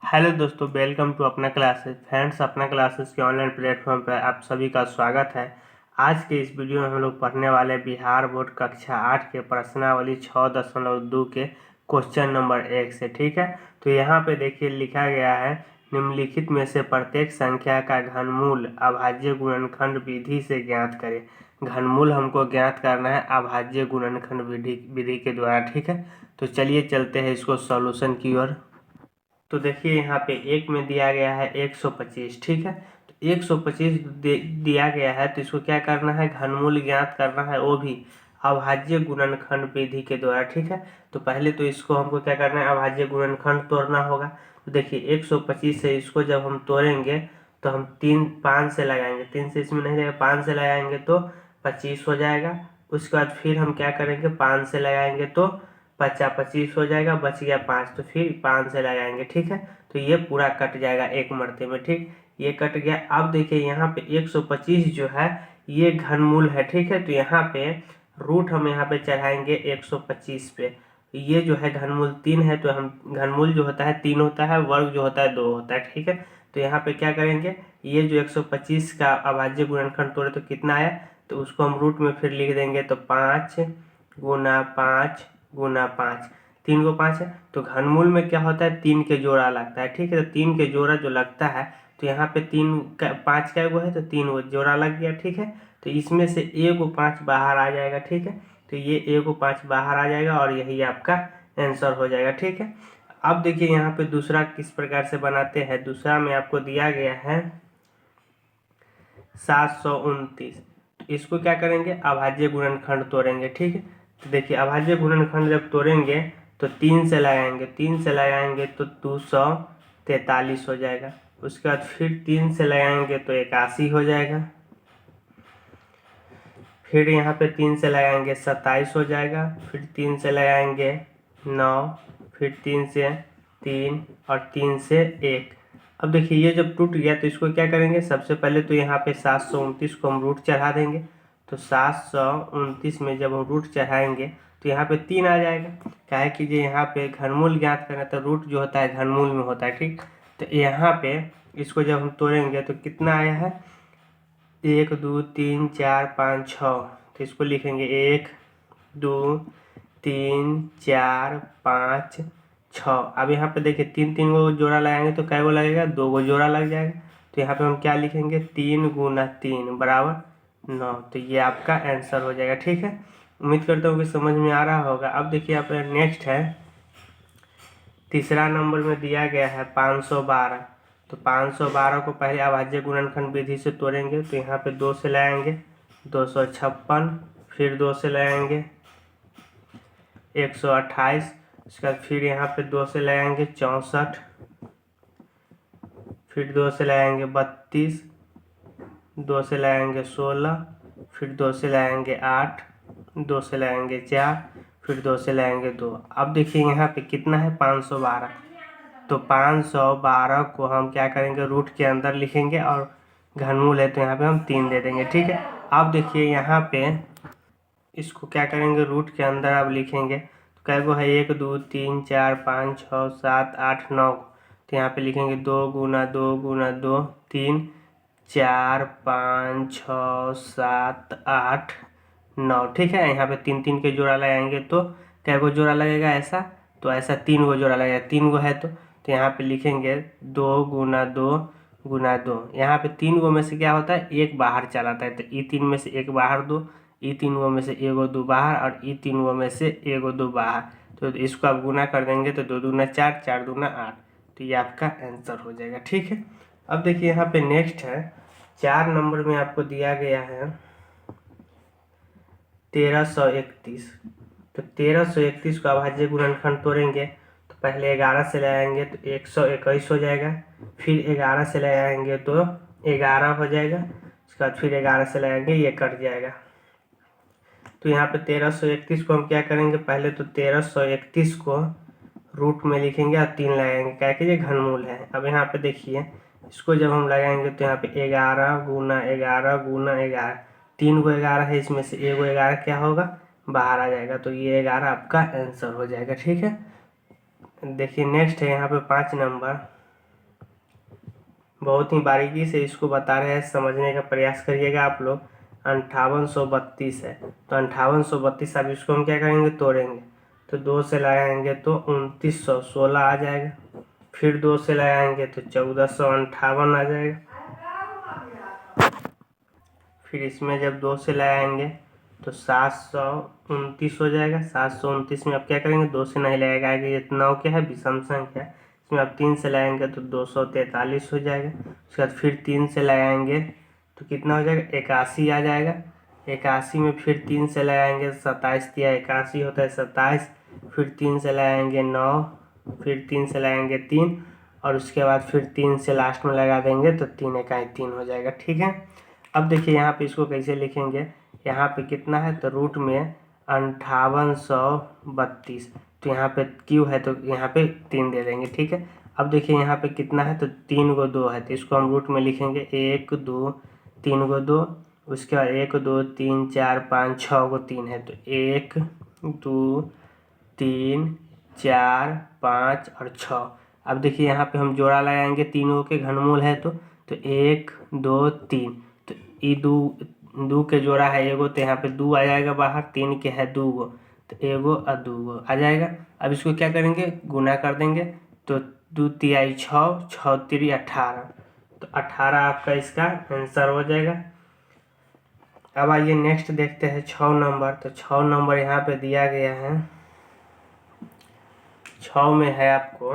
Hello दोस्तों, welcome to अपना classes. Friends, अपना क्लासेस के ऑनलाइन प्लेटफॉर्म पर आप सभी का स्वागत है। आज के इस वीडियो में हम लोग पढ़ने वाले बिहार बोर्ड कक्षा 8 के प्रश्नावली 6.2 के क्वेश्चन नंबर 1 से। ठीक है, तो यहाँ पे देखिए लिखा गया है, निम्नलिखित में से प्रत्येक संख्या का घनमूल अभाज्य गुणनखंड विधि से ज्ञात करें। घनमूल हमको ज्ञात करना है अभाज्य गुणनखंड विधि के द्वारा। ठीक है, तो चलिए चलते हैं इसको सॉल्यूशन की ओर। तो देखिए यहाँ पे एक में दिया गया है 125। ठीक है, तो 125 दिया गया है, तो इसको क्या करना है, घनमूल ज्ञात करना है, वो भी अभाज्य गुणनखंड विधि के द्वारा। ठीक है, तो पहले तो इसको हमको क्या करना है, अभाज्य गुणनखंड तोड़ना होगा। तो देखिए 125 से इसको जब हम तोड़ेंगे तो हम 5 से लगाएंगे, 3 से इसमें नहीं रहेगा, 5 से लगाएंगे तो 25 हो जाएगा। उसके बाद फिर हम क्या करेंगे, 5 से लगाएंगे तो 25 हो जाएगा, बच गया 5, तो फिर 5 से लगाएंगे। ठीक है, तो ये पूरा कट जाएगा एक मरते में। ठीक, ये कट गया। अब देखिए यहाँ पे 125 जो है ये घनमूल है। ठीक है, तो यहाँ पे रूट हम यहाँ पे चढ़ाएंगे 125 पे। ये जो है घनमूल 3 है, तो हम घनमूल जो होता है 3 होता है, वर्ग जो होता है 2 होता है। ठीक है, तो यहाँ पे क्या करेंगे, ये जो 125 का अभाज्य गुणनखंड तोड़े तो कितना आया, तो उसको हम रूट में फिर लिख देंगे, तो 5 गुना 5 गुना 5, 3 को 5 है, तो घनमूल में क्या होता है, 3 के जोड़ा लगता है। ठीक है, तो 3 के जोड़ा जो लगता है, तो यहाँ पे 5 का वो है, तो 3 वो जोड़ा लग गया। ठीक है, तो इसमें से एगो 5 बाहर आ जाएगा। ठीक है, तो ये एगो 5 बाहर आ जाएगा और यही आपका आंसर हो जाएगा। ठीक है, अब देखिए यहाँ पे दूसरा किस प्रकार से बनाते हैं। दूसरा में आपको दिया गया है 729। इसको क्या करेंगे, अभाज्य गुणनखंड तोड़ेंगे। ठीक है, तो देखिए अभाज्य गुणनखंड जब तोड़ेंगे तो 3 से लगाएंगे, 3 से लगाएंगे तो 243 हो जाएगा। उसके बाद फिर 3 से लगाएंगे तो 81 हो जाएगा। फिर यहाँ पे 3 से लगाएंगे 27 हो जाएगा। फिर 3 से लगाएंगे 9, फिर 3 से 3 और 3 से 1। अब देखिए ये जब टूट गया तो इसको क्या करेंगे, सबसे पहले तो यहाँ पे 729 को हम रूट चढ़ा देंगे। तो 729 में जब हम रूट चढ़ाएंगे तो यहाँ पे 3 आ जाएगा। क्या है कि जो यहाँ पे घनमूल ज्ञात करना, तो रूट जो होता है घनमूल में होता है। ठीक, तो यहाँ पे इसको जब हम तोड़ेंगे तो कितना आया है, 1 2 3 4 5 6। तो इसको लिखेंगे 1 2 3 4 5 6। अब यहाँ पे देखिए 3 गो जोड़ा लगाएंगे तो कै गो लगेगा, 2 गो जोड़ा लग जाएगा। तो यहाँ पे हम क्या लिखेंगे, 3 गुना 3 बराबर 9। तो ये आपका आंसर हो जाएगा। ठीक है, उम्मीद करता हूँ कि समझ में आ रहा होगा। अब देखिए यहाँ पे नेक्स्ट है, तीसरा नंबर में दिया गया है 512। तो 512 को पहले अभाज्य गुणनखंड विधि से तोड़ेंगे। तो यहाँ पे 2 से लगाएंगे 256, फिर 2 से लगाएंगे 128। उसके बाद फिर यहाँ पे 2 से लगाएंगे 64, फिर 2 से लगाएंगे 32, 2 से लगाएंगे 16, फिर 2 से लगाएंगे 8, 2 से लगाएंगे 4, फिर 2 से लगाएंगे 2। अब देखिए यहाँ पे कितना है, 512। तो 512 को हम क्या करेंगे, रूट के अंदर लिखेंगे और घनमूल है तो यहाँ पे हम 3 दे देंगे। ठीक है, अब देखिए यहाँ पे इसको क्या करेंगे, रूट के अंदर अब लिखेंगे। तो कै गो है, 1 2 3 4 5 6 7 8 9। तो यहाँ पे लिखेंगे 2 गुना 2 गुना 2 3 4 5 6 7 8 9। ठीक है, यहाँ पे 3 के जोड़ा लगाएंगे तो कै गो जोड़ा लगेगा, ऐसा तो ऐसा 3 गो जोड़ा लगेगा, 3 गो है तो यहाँ पे लिखेंगे 2 गुना 2 गुना 2। यहाँ पे 3 गो में से क्या होता है, एक बाहर चला आता है, तो ई 3 में से एक बाहर 2, ई 3 गो में से एगो 2 बाहर और ई 3 गो में से एगो 2 बाहर। तो इसको आप गुना कर देंगे तो 2 दूना 4, 4 दूना 8। तो ये आपका आंसर हो जाएगा। ठीक है, अब देखिए यहाँ पे नेक्स्ट है, 4 नंबर में आपको दिया गया है 1331। तो 1331 को अभाज्य गुणनखंड तोड़ेंगे। तो पहले 11 से लगाएंगे तो 121 हो जाएगा, फिर 11 से लगाएंगे तो 11 हो जाएगा। उसके बाद फिर 11 से लगाएंगे, ये कट जाएगा। तो यहाँ पे 1331 को हम क्या करेंगे, पहले तो 1331 को रूट में लिखेंगे और 3 लगाएंगे, क्या कि ये घनमूल है। अब यहाँ पे देखिए इसको जब हम लगाएंगे तो यहाँ पे 11 गुना 11 गुना 11, 3 गो 11 है, इसमें से एगो 11 क्या होगा, बाहर आ जाएगा। तो ये 11 आपका आंसर हो जाएगा। ठीक है, देखिए नेक्स्ट है यहाँ पे 5 नंबर, बहुत ही बारीकी से इसको बता रहे हैं, समझने का प्रयास करिएगा आप लोग। 5832 है, तो 5832 अब इसको हम क्या करेंगे, तोड़ेंगे। तो 2 से लगाएंगे तो 2916 आ जाएगा। फिर 2 से लगाएंगे तो 1458 आ जाएगा। फिर इसमें जब 2 से लगाएंगे तो 729 हो जाएगा। 729 में अब क्या करेंगे, 2 से नहीं लगाएगा, आगे ये 9 क्या है, विषम संख्या। इसमें अब 3 से लगाएंगे तो 243 हो जाएगा। उसके बाद फिर 3 से लगाएंगे तो कितना हो जाएगा, 81 आ जाएगा। 81 में फिर 3 से लगाएंगे 27 दिया, 81 होता है 27। फिर 3 से लगाएंगे 9, फिर 3 से लगाएंगे 3, और उसके बाद फिर 3 से लास्ट में लगा देंगे तो 3 इकाई 3 हो जाएगा। ठीक है, अब देखिए यहाँ पे इसको कैसे लिखेंगे। यहाँ पे कितना है, तो रूट में 5832, तो यहाँ पे क्यू है तो यहाँ पे 3 दे देंगे। ठीक है, अब देखिए यहाँ पे कितना है, तो 3 को 2 है, तो इसको हम रूट में लिखेंगे 1 2, 3 को 2, उसके बाद 1 2 3 4 5 6 को 3 है, तो 1 2 3 4 5 और 6। अब देखिए यहाँ पे हम जोड़ा लगाएंगे, तीनों के घनमूल है तो 1 2 3, तो ये दो के जोड़ा है एगो, तो यहाँ पे 2 आ जाएगा बाहर। 3 के है 2 गो, तो एगो और 2 गो आ जाएगा। अब इसको क्या करेंगे, गुना कर देंगे, तो 2 तिहाई 6, 6 3 18, तो 18 आपका इसका आंसर हो जाएगा। अब आइए नेक्स्ट देखते हैं 6 नंबर। तो 6 नंबर यहाँ पे दिया गया है, 6 में है आपको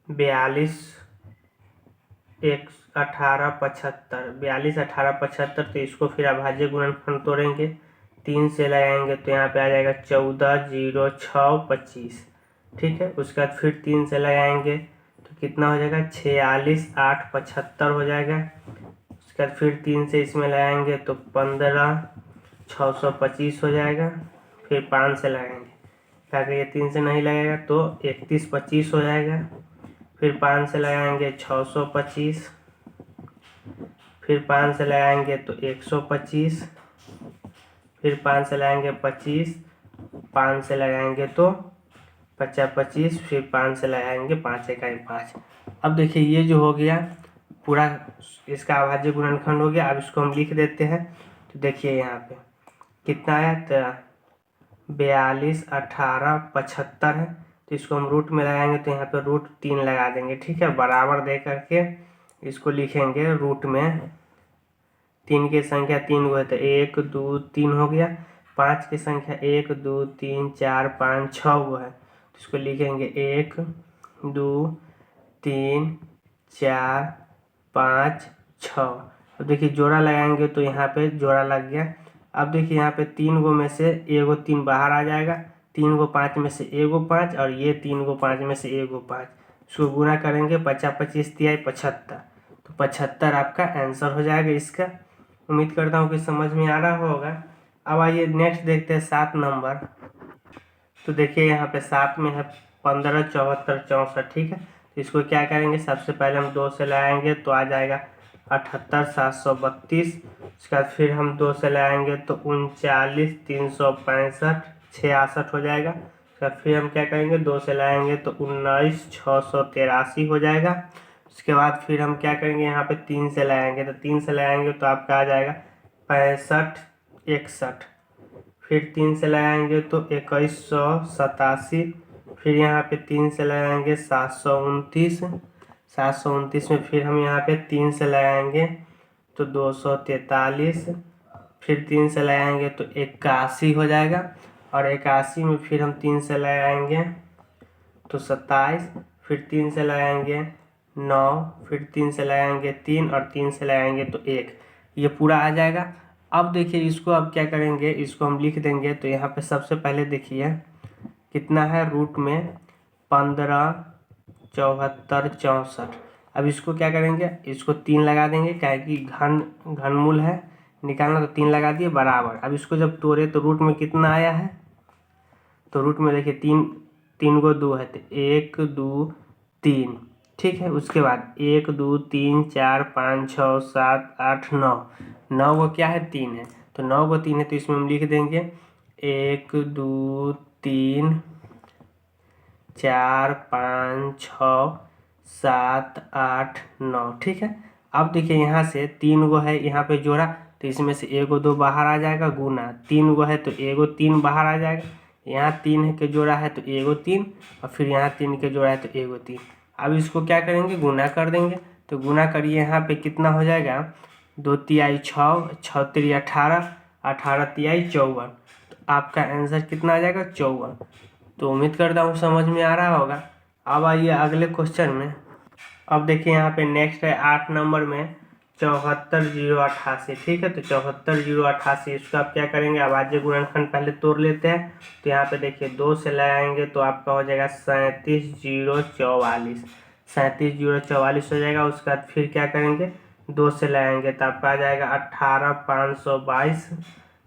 42 1 18 75, 42 18 75, तो इसको फिर अभाज्य गुणनखंड तोड़ेंगे। 3 से लगाएंगे तो यहाँ पे आ जाएगा 14 0 6 25। ठीक है, उसके बाद फिर 3 से लगाएंगे तो कितना हो जाएगा, 46 8 75 हो जाएगा। उसके बाद फिर 3 से इसमें लगाएंगे तो 15 625 हो जाएगा। फिर 5 से लगाएंगे, ताकि ये 3 से नहीं लगेगा तो 31 25 हो जाएगा। फिर 5 से लगाएंगे 625, फिर 5 से लगाएंगे तो 125, फिर 5 से लगाएंगे 25, 5 से लगाएंगे तो 25, फिर 5 से लगाएंगे 5 इकाई 5। अब देखिए ये जो हो गया पूरा इसका अभाज्य गुणनखंड हो गया। अब इसको हम लिख देते हैं, तो देखिए यहाँ पे कितना है, तो 42 18 75 है, तो इसको हम रूट में लगाएंगे तो यहाँ पे रूट 3 लगा देंगे। ठीक है, बराबर दे करके इसको लिखेंगे रूट में। 3 की संख्या 3 गो है तो 1 2 3 हो गया। 5 की संख्या 1 2 3 4 5 6 गो है, तो इसको लिखेंगे 1 2 3 4 5 6। अब देखिए जोड़ा लगाएंगे तो यहाँ पे जोड़ा लग गया। अब देखिए यहाँ पे 3 गो में से एगो 3 बाहर आ जाएगा। 3 गो 5 में से एगो 5, और ये 3 गो 5 में से एगो 5, इसको गुना करेंगे 50 25 तिहाई 75, तो 75 आपका आंसर हो जाएगा इसका। उम्मीद करता हूँ कि समझ में आ रहा होगा। अब आइए नेक्स्ट देखते हैं 7 नंबर। तो देखिए यहाँ पे 7 में है 15 74 64। ठीक है, तो इसको क्या करेंगे, सबसे पहले हम 2 से लगाएंगे तो आ जाएगा 78 732। उसके बाद फिर हम 2 से लगाएंगे तो 39 365 66 हो जाएगा। उसके बाद फिर हम क्या करेंगे, 2 से लगाएंगे तो 19 683 हो जाएगा। उसके बाद फिर हम क्या करेंगे, यहाँ पे 3 से लगाएंगे, तो 3 से लगाएंगे तो आपका आ जाएगा 65 61। फिर 3 से लगाएंगे तो 2187। फिर यहाँ पे 3 से लगाएंगे 729। 729 में फिर हम यहाँ पे 3 से लगाएंगे तो 243। फिर 3 से लगाएंगे तो 81 हो जाएगा, और 81 में फिर हम 3 से लगाएंगे तो 27। फिर 3 से लगाएंगे 9, फिर 3 से लगाएंगे 3, और 3 से लगाएंगे तो 1, ये पूरा आ जाएगा। अब देखिए इसको अब क्या करेंगे, इसको हम लिख देंगे। तो यहाँ पे सबसे पहले देखिए कितना है, रूट में 15 74 64। अब इसको क्या करेंगे, इसको 3 लगा देंगे, क्या कि घनमूल है निकालना, तो 3 लगा दिए बराबर। अब इसको जब तोड़े तो रूट में कितना आया है, तो रूट में देखिए 3 गो 2 है, तो 1 2 3। ठीक है, उसके बाद 1 2 3 4 5 6 7 8 9, 9 गो क्या है, 3 है, तो 9 गो 3 है, तो इसमें हम लिख देंगे 1 2 3 4 5 6 7 8 9। ठीक है, अब देखिए यहाँ से 3 गो है यहाँ पे जोड़ा, तो इसमें से एगो 2 बाहर आ जाएगा, गुना 3 गो है तो एगो 3 बाहर आ जाएगा। यहाँ 3 के जोड़ा है तो एगो 3, और फिर यहाँ 3 के जोड़ा है तो एगो 3। अब इसको क्या करेंगे, गुना कर देंगे। तो गुना करिए, यहाँ पे कितना हो जाएगा, 2 तिहाई 6, 6 तिरी 18, 18 तिहाई 54। तो आपका आंसर कितना आ जाएगा, 54। तो उम्मीद करता हूँ समझ में आ रहा होगा। अब आइए अगले क्वेश्चन में। अब देखिए यहाँ पे नेक्स्ट है 8 नंबर में 74,088। ठीक है, तो 74,088 इसको आप क्या करेंगे, अभाज्य गुणनखंड पहले तोड़ लेते हैं। तो यहाँ पे देखिए 2 से लगाएंगे तो आपका हो जाएगा 37,044, 37,044 हो जाएगा। उसके बाद फिर क्या करेंगे, 2 से लगाएंगे तो आपका आ जाएगा 18,522,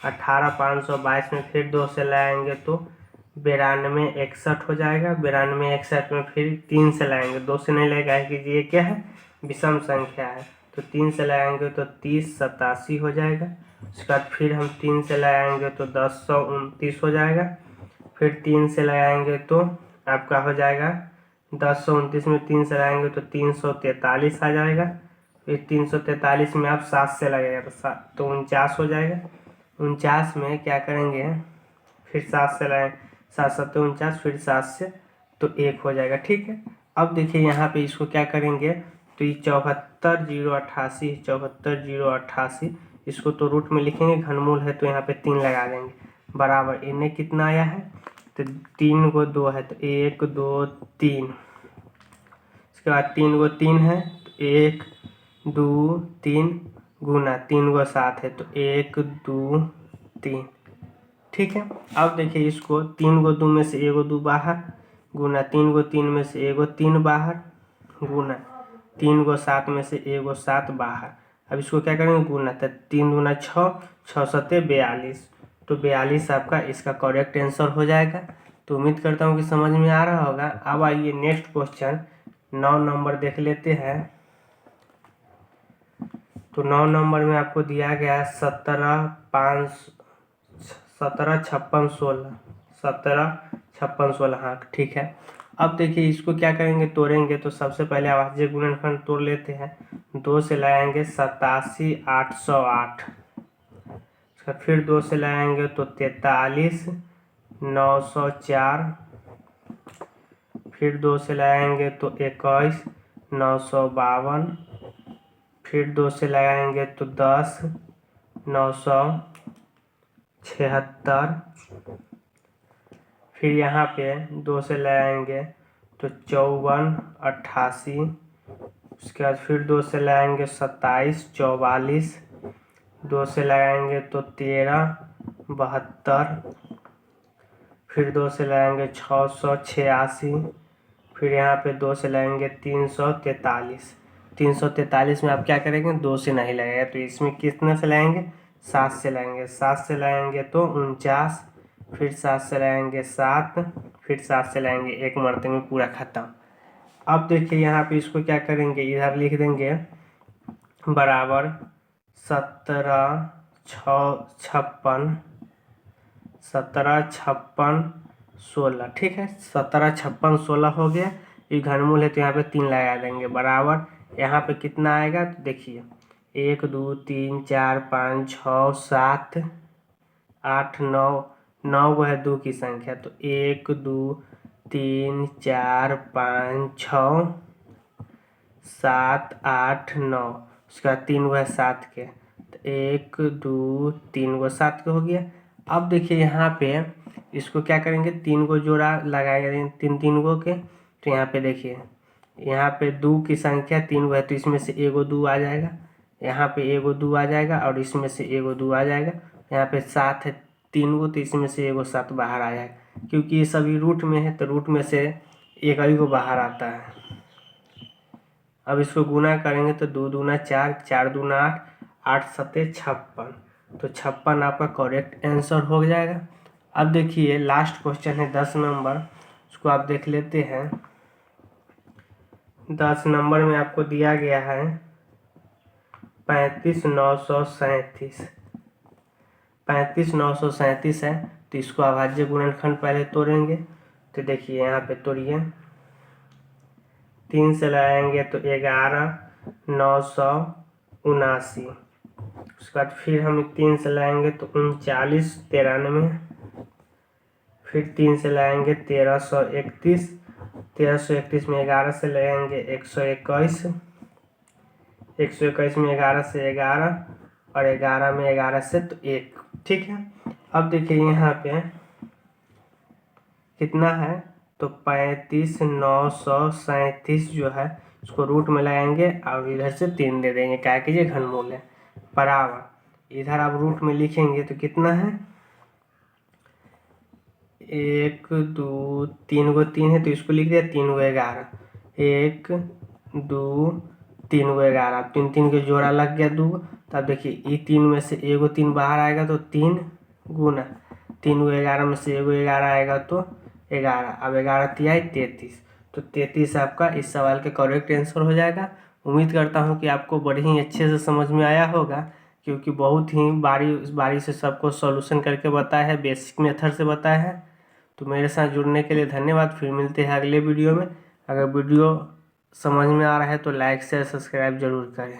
18,522 में फिर 2 से लगाएंगे तो 92,61 हो जाएगा। 92,61 में फिर 3 से लगाएंगे, 2 से नहीं लगेगा कि ये क्या है, विषम संख्या है। तो 3 से लगाएंगे तो 3087 हो जाएगा। उसके बाद फिर हम 3 से लगाएंगे तो 1029 हो जाएगा। फिर 3 से लगाएंगे तो आपका हो जाएगा 1029 में 3 से लगाएंगे तो 343 आ जाएगा। फिर 343 में आप 7 से लगेगा तो 49 हो जाएगा। 49 में क्या करेंगे, फिर 7 से लगाएंगे, 7 7 49, फिर 7 से तो 1 हो जाएगा। ठीक है, अब देखिए यहाँ पे इसको क्या करेंगे, तो ये 74,088, 74,088 इसको तो रूट में लिखेंगे, घनमूल है तो यहाँ पे 3 लगा देंगे, बराबर इन्हें कितना आया है, तो 3 को 2 है तो 1 2 3। इसके बाद 3 को 3 है तो 1 2 3, गुना 3 को 7 है तो 1 2 3। ठीक है, अब देखिए इसको 3 को 2 में से एगो 2 बाहर, गुना 3 को 3 में से एगो 3 बाहर, गुना 3 को 7 में से एगो 7 बाहर। अब इसको क्या करेंगे, गुना, तो 3 दूना 6, 6 सत्ते 42, तो 42 आपका इसका करेक्ट आंसर हो जाएगा। तो उम्मीद करता हूँ कि समझ में आ रहा होगा। अब आइए नेक्स्ट क्वेश्चन 9 नंबर देख लेते हैं। तो 9 नंबर में आपको दिया गया है 17 56 16, 17 56 16। हाँ ठीक है, अब देखिए इसको क्या करेंगे, तोड़ेंगे। तो सबसे पहले अभाज्य गुणनखंड तोड़ लेते हैं। 2 से लगाएंगे 87,808, फिर 2 से लगाएंगे तो 43,904, फिर 2 से लगाएंगे तो 21,952, फिर 2 से लगाएंगे तो 10,976, फिर यहाँ पे 2 से लगाएंगे तो 54,88, उसके बाद फिर 2 से लगाएंगे 27,44, 2 से लगाएंगे तो 13,72, फिर 2 से लगाएंगे 686, फिर यहाँ पे 2 से लगाएंगे 343। 343 में आप क्या करेंगे, 2 से नहीं लगेगा तो इसमें कितने से लगाएंगे, 7 से लगाएंगे। 7 से लगाएंगे तो 49, फिर 7 से लगाएंगे 7, फिर 7 से लगाएंगे, एक मरते में पूरा खत्म। अब देखिए यहाँ पे इसको क्या करेंगे, इधर लिख देंगे बराबर 17 56 16। ठीक है, 17 56 16 हो गया। ये घनमूल है तो यहाँ पे 3 लगा देंगे, बराबर यहाँ पे कितना आएगा, तो देखिए 1 2 3 4 5 6 7 8 9, 9 वो है 2 की संख्या, तो 1 2 3 4 5 6 7 8 9, उसका 3 वो है 7 के, तो 1 2 3 वो 7 के हो गया। अब देखिए यहाँ पे इसको क्या करेंगे, 3 को जोड़ा लगाएंगे 3 3 गो के। तो यहाँ पे देखिए, यहाँ पे 2 की संख्या 3 वो है तो इसमें से एगो 2 आ जाएगा, यहाँ पे एगो 2 आ जाएगा और इसमें से एगो 2 आ जाएगा। यहाँ पे 7 है 3 गो तो इसमें से एगो 7 बाहर आ जाएगा, क्योंकि ये सभी रूट में है तो रूट में से एक ही को बाहर आता है। अब इसको गुना करेंगे तो 2 दूना 4, 4 दूना 8, 8 सत्ते 56, तो 56 आपका करेक्ट आंसर हो जाएगा। अब देखिए लास्ट क्वेश्चन है 10 नंबर, उसको आप देख लेते हैं। 10 नंबर में आपको दिया गया है 35,937, 35,937 है। तो इसको अभाज्य गुणनखंड पहले तोड़ेंगे। तो देखिए यहाँ पे तोड़िए, 3 से लगाएंगे तो 11,979। उसके बाद फिर हम 3 से लगाएंगे तो 39,93। फिर 3 से लगाएंगे 1331। 1331 में 11 से लगाएंगे 121। 121 में 11 से 11 और 11 में 11 से तो 1। ठीक है, अब देखिए यहाँ पे कितना है तो 35,937 जो है उसको रूट में लगाएंगे और इधर से 3 दे देंगे, क्या कीजिए घनमूल है बराबर। इधर आप रूट में लिखेंगे तो कितना है 1 2 3 गो 3 है तो इसको लिख दिया 3 गो 11। 1 2 3 गो 11, 3 3 के जोड़ा लग गया 2। तब देखिए ये 3 में से एगो 3 बाहर आएगा तो 3 गुना 3 गो 11 में से एगो 11 आएगा तो 11। अब 11 तिहाई 33, तो 33 आपका इस सवाल का करेक्ट आंसर हो जाएगा। उम्मीद करता हूँ कि आपको बड़े ही अच्छे से समझ में आया होगा, क्योंकि बहुत ही बारी से सबको सॉल्यूशन करके बताया है, बेसिक मेथड से बताया है। तो मेरे साथ जुड़ने के लिए धन्यवाद। फिर मिलते हैं अगले वीडियो में। अगर वीडियो समझ में आ रहा है तो लाइक शेयर सब्सक्राइब जरूर करें।